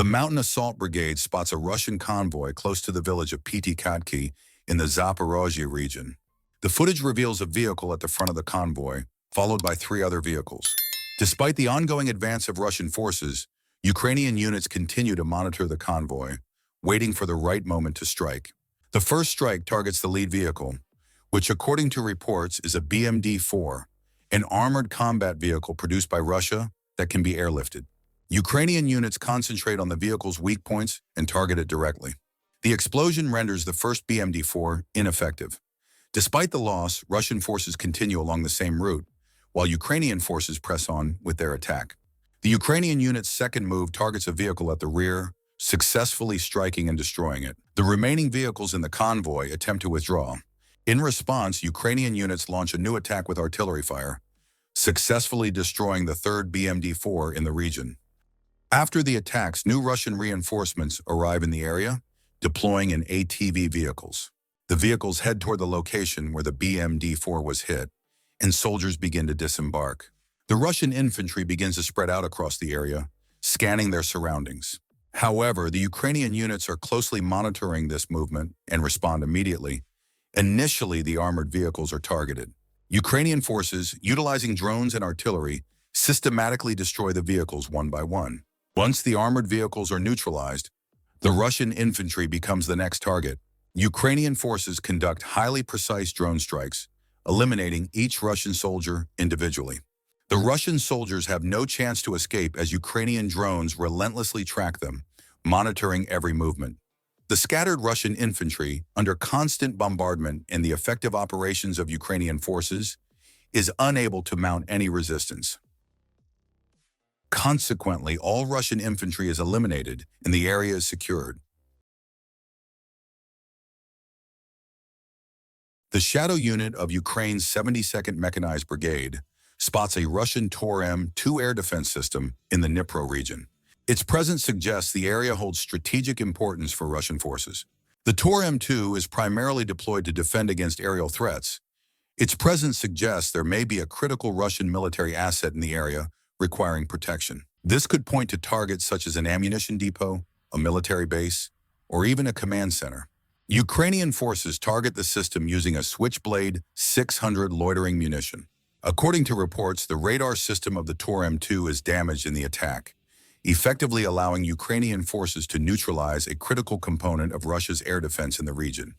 The Mountain Assault Brigade spots a Russian convoy close to the village of Pyatikhatki in the Zaporozhye region. The footage reveals a vehicle at the front of the convoy, followed by 3 other vehicles. Despite the ongoing advance of Russian forces, Ukrainian units continue to monitor the convoy, waiting for the right moment to strike. The first strike targets the lead vehicle, which according to reports is a BMD-4, an armored combat vehicle produced by Russia that can be airlifted. Ukrainian units concentrate on the vehicle's weak points and target it directly. The explosion renders the first BMD-4 ineffective. Despite the loss, Russian forces continue along the same route, while Ukrainian forces press on with their attack. The Ukrainian unit's second move targets a vehicle at the rear, successfully striking and destroying it. The remaining vehicles in the convoy attempt to withdraw. In response, Ukrainian units launch a new attack with artillery fire, successfully destroying the third BMD-4 in the region. After the attacks, new Russian reinforcements arrive in the area, deploying in ATV vehicles. The vehicles head toward the location where the BMD-4 was hit, and soldiers begin to disembark. The Russian infantry begins to spread out across the area, scanning their surroundings. However, the Ukrainian units are closely monitoring this movement and respond immediately. Initially, the armored vehicles are targeted. Ukrainian forces, utilizing drones and artillery, systematically destroy the vehicles one by one. Once the armored vehicles are neutralized, the Russian infantry becomes the next target. Ukrainian forces conduct highly precise drone strikes, eliminating each Russian soldier individually. The Russian soldiers have no chance to escape as Ukrainian drones relentlessly track them, monitoring every movement. The scattered Russian infantry, under constant bombardment and the effective operations of Ukrainian forces, is unable to mount any resistance. Consequently, all Russian infantry is eliminated and the area is secured. The Shadow Unit of Ukraine's 72nd Mechanized Brigade spots a Russian Tor-M2 air defense system in the Dnipro region. Its presence suggests the area holds strategic importance for Russian forces. The Tor-M2 is primarily deployed to defend against aerial threats. Its presence suggests there may be a critical Russian military asset in the area requiring protection. This could point to targets such as an ammunition depot, a military base, or even a command center. Ukrainian forces target the system using a Switchblade 600 loitering munition. According to reports, the radar system of the Tor-M2 is damaged in the attack, effectively allowing Ukrainian forces to neutralize a critical component of Russia's air defense in the region.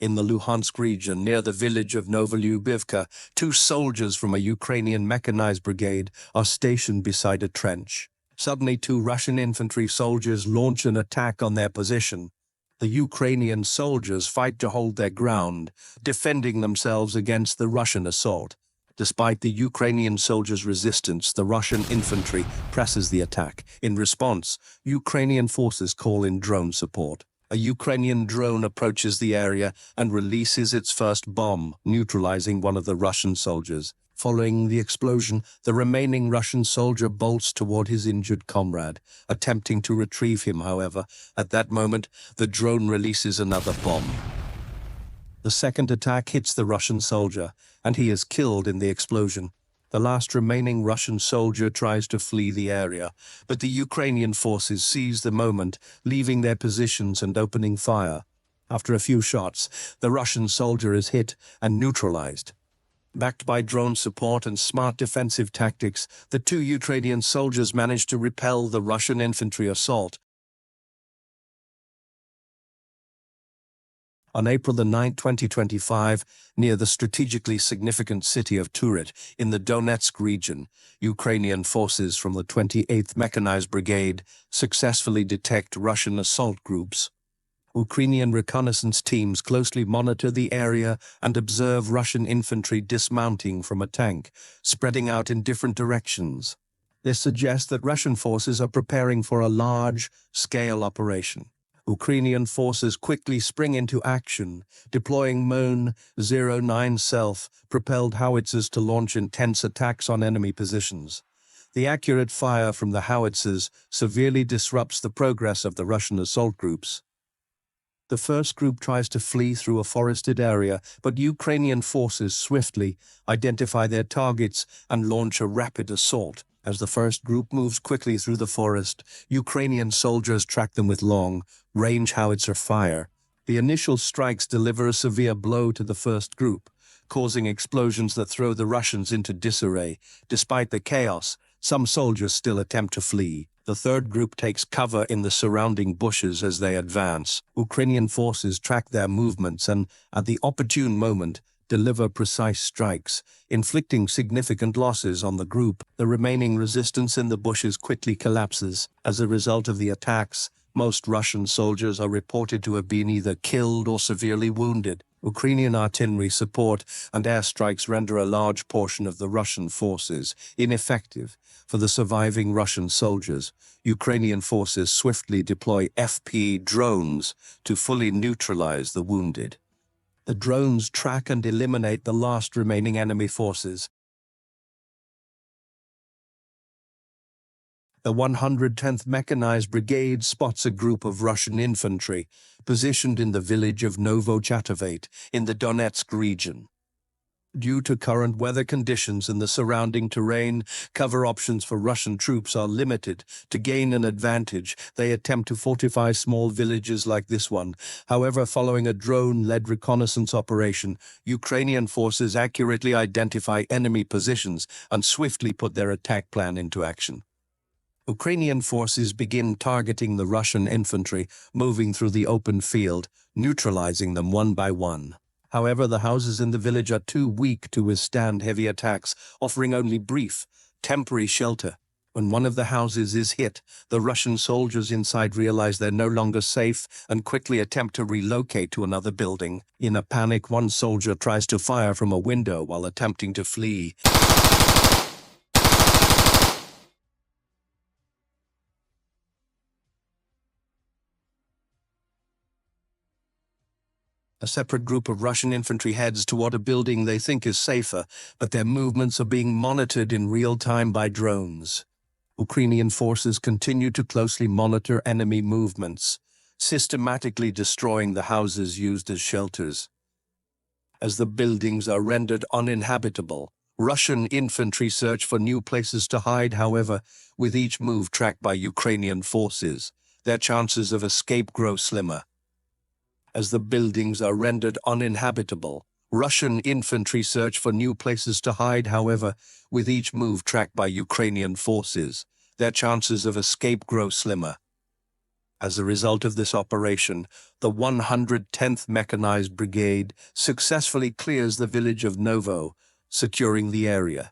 In the Luhansk region, near the village of Novolyubivka, 2 soldiers from a Ukrainian mechanized brigade are stationed beside a trench. Suddenly, 2 Russian infantry soldiers launch an attack on their position. The Ukrainian soldiers fight to hold their ground, defending themselves against the Russian assault. Despite the Ukrainian soldiers' resistance, the Russian infantry presses the attack. In response, Ukrainian forces call in drone support. A Ukrainian drone approaches the area and releases its first bomb, neutralizing one of the Russian soldiers. Following the explosion, the remaining Russian soldier bolts toward his injured comrade, attempting to retrieve him, however. At that moment, the drone releases another bomb. The second attack hits the Russian soldier, and he is killed in the explosion. The last remaining Russian soldier tries to flee the area, but the Ukrainian forces seize the moment, leaving their positions and opening fire. After a few shots, the Russian soldier is hit and neutralized. Backed by drone support and smart defensive tactics, the 2 Ukrainian soldiers managed to repel the Russian infantry assault. On April 9, 2025, near the strategically significant city of Turit in the Donetsk region, Ukrainian forces from the 28th Mechanized Brigade successfully detect Russian assault groups. Ukrainian reconnaissance teams closely monitor the area and observe Russian infantry dismounting from a tank, spreading out in different directions. This suggests that Russian forces are preparing for a large-scale operation. Ukrainian forces quickly spring into action, deploying MON-09 self-propelled howitzers to launch intense attacks on enemy positions. The accurate fire from the howitzers severely disrupts the progress of the Russian assault groups. The first group tries to flee through a forested area, but Ukrainian forces swiftly identify their targets and launch a rapid assault. As the first group moves quickly through the forest, Ukrainian soldiers track them with long-range howitzer fire. The initial strikes deliver a severe blow to the first group, causing explosions that throw the Russians into disarray. Despite the chaos, some soldiers still attempt to flee. The third group takes cover in the surrounding bushes as they advance. Ukrainian forces track their movements and, at the opportune moment, deliver precise strikes, inflicting significant losses on the group. The remaining resistance in the bushes quickly collapses. As a result of the attacks, most Russian soldiers are reported to have been either killed or severely wounded. Ukrainian artillery support and airstrikes render a large portion of the Russian forces ineffective. For the surviving Russian soldiers, Ukrainian forces swiftly deploy FP drones to fully neutralize the wounded. The drones track and eliminate the last remaining enemy forces. The 110th Mechanized Brigade spots a group of Russian infantry positioned in the village of Novochatovate in the Donetsk region. Due to current weather conditions and the surrounding terrain, cover options for Russian troops are limited. To gain an advantage, they attempt to fortify small villages like this one. However, following a drone-led reconnaissance operation, Ukrainian forces accurately identify enemy positions and swiftly put their attack plan into action. Ukrainian forces begin targeting the Russian infantry, moving through the open field, neutralizing them one by one. However, the houses in the village are too weak to withstand heavy attacks, offering only brief, temporary shelter. When one of the houses is hit, the Russian soldiers inside realize they're no longer safe and quickly attempt to relocate to another building. In a panic, one soldier tries to fire from a window while attempting to flee. A separate group of Russian infantry heads toward a building they think is safer, but their movements are being monitored in real time by drones. Ukrainian forces continue to closely monitor enemy movements, systematically destroying the houses used as shelters. As the buildings are rendered uninhabitable, Russian infantry search for new places to hide. However, with each move tracked by Ukrainian forces, their chances of escape grow slimmer. As the buildings are rendered uninhabitable, Russian infantry search for new places to hide. However, with each move tracked by Ukrainian forces, their chances of escape grow slimmer. As a result of this operation, the 110th Mechanized Brigade successfully clears the village of Novo, securing the area.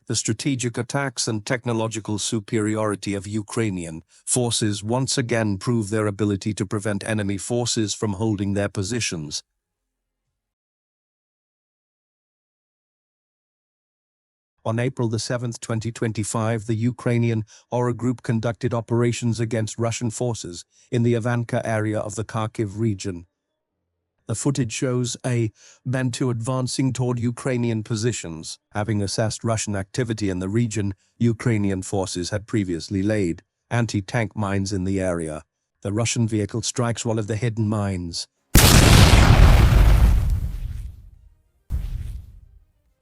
The strategic attacks and technological superiority of Ukrainian forces once again prove their ability to prevent enemy forces from holding their positions. On April 7, 2025, the Ukrainian Aura Group conducted operations against Russian forces in the Ivanka area of the Kharkiv region. The footage shows a Bantu advancing toward Ukrainian positions. Having assessed Russian activity in the region, Ukrainian forces had previously laid anti-tank mines in the area. The Russian vehicle strikes one of the hidden mines.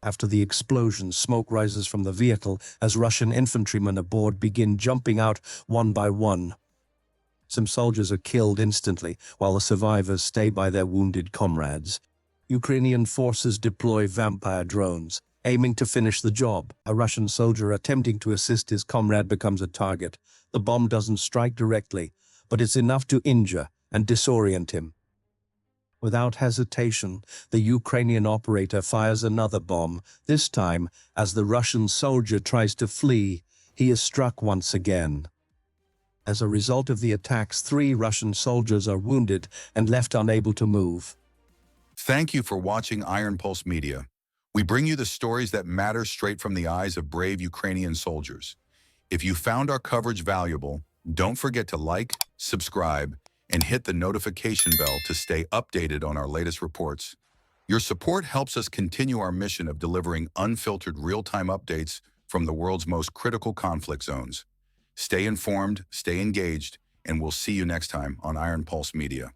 After the explosion, smoke rises from the vehicle as Russian infantrymen aboard begin jumping out one by one. Some soldiers are killed instantly, while the survivors stay by their wounded comrades. Ukrainian forces deploy vampire drones, aiming to finish the job. A Russian soldier attempting to assist his comrade becomes a target. The bomb doesn't strike directly, but it's enough to injure and disorient him. Without hesitation, the Ukrainian operator fires another bomb. This time, as the Russian soldier tries to flee, he is struck once again. As a result of the attacks, 3 Russian soldiers are wounded and left unable to move. Thank you for watching Iron Pulse Media. We bring you the stories that matter straight from the eyes of brave Ukrainian soldiers. If you found our coverage valuable, don't forget to like, subscribe, and hit the notification bell to stay updated on our latest reports. Your support helps us continue our mission of delivering unfiltered real-time updates from the world's most critical conflict zones. Stay informed, stay engaged, and we'll see you next time on Iron Pulse Media.